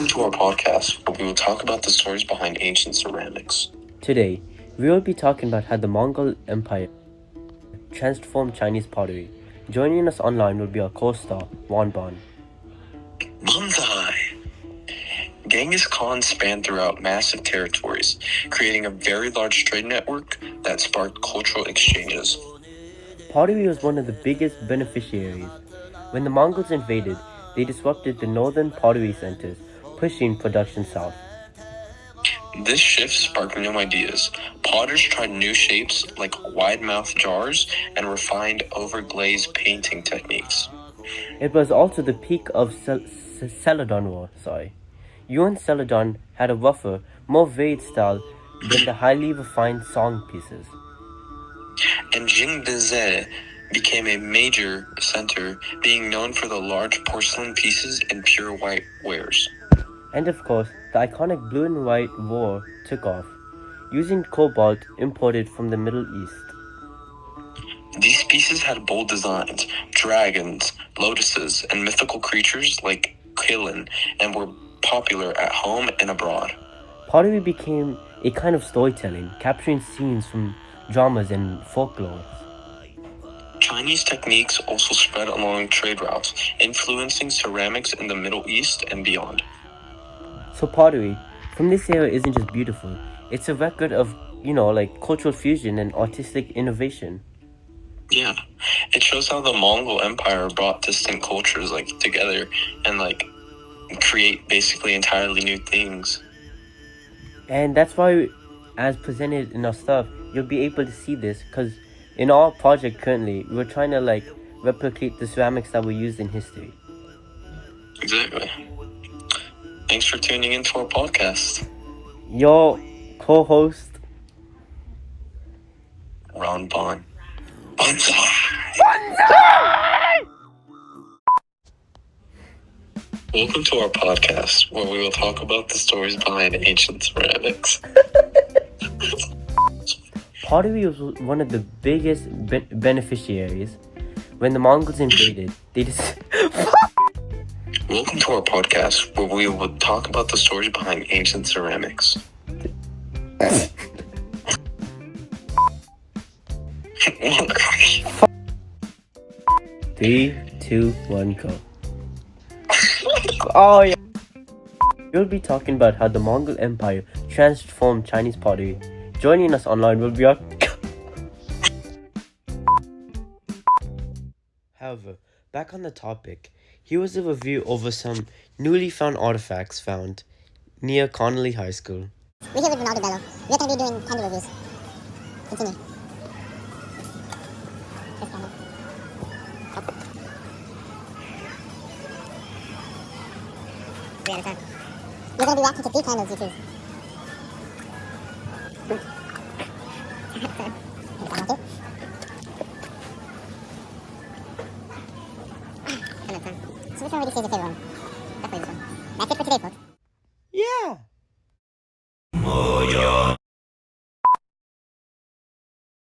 Welcome to our podcast, where we will talk about the stories behind ancient ceramics. Today, we will be talking about how the Mongol Empire transformed Chinese pottery. Joining us online will be our co-star, Wanban. Banzai! Genghis Khan spanned throughout massive territories, creating a very large trade network that sparked cultural exchanges. Pottery was one of the biggest beneficiaries. When the Mongols invaded, they disrupted the northern pottery centers, pushing production south. This shift sparked new ideas. Potters tried new shapes like wide-mouthed jars and refined overglazed painting techniques. It was also the peak of Celadon War. Yuan Celadon had a rougher, more varied style than the highly refined song pieces. And Jingdezhe became a major center, being known for the large porcelain pieces and pure white wares. And of course, the iconic blue and white war took off, using cobalt imported from the Middle East. These pieces had bold designs, dragons, lotuses, and mythical creatures like Killin, and were popular at home and abroad. Pottery became a kind of storytelling, capturing scenes from dramas and folklore. Chinese techniques also spread along trade routes, influencing ceramics in the Middle East and beyond. So pottery from this era isn't just beautiful, it's a record of, cultural fusion and artistic innovation. Yeah, it shows how the Mongol Empire brought distant cultures together and create basically entirely new things. And that's why, as presented in our stuff, you'll be able to see this, because in our project currently, we're trying to replicate the ceramics that were used in history. Exactly. Thanks for tuning into our podcast. Your co-host, Ron Bond. Banzai! Welcome to our podcast, where we will talk about the stories behind ancient ceramics. Pottery was one of the biggest beneficiaries. When the Mongols invaded, they just... Welcome to our podcast, where we will talk about the stories behind ancient ceramics. 3, 2, 1, go. Oh yeah. We'll be talking about how the Mongol Empire transformed Chinese pottery. Joining us online will be our... However, back on the topic, here was a review over some newly found artifacts found near Connolly High School. We're here with Ronaldo Bello. We're going to be doing candy reviews. Continue. Press camera. Up. 3 out of 10. You're going to be reacting to 3 candles you choose. So which one would you say is your favorite one? Definitely this one. That's it for today, folks.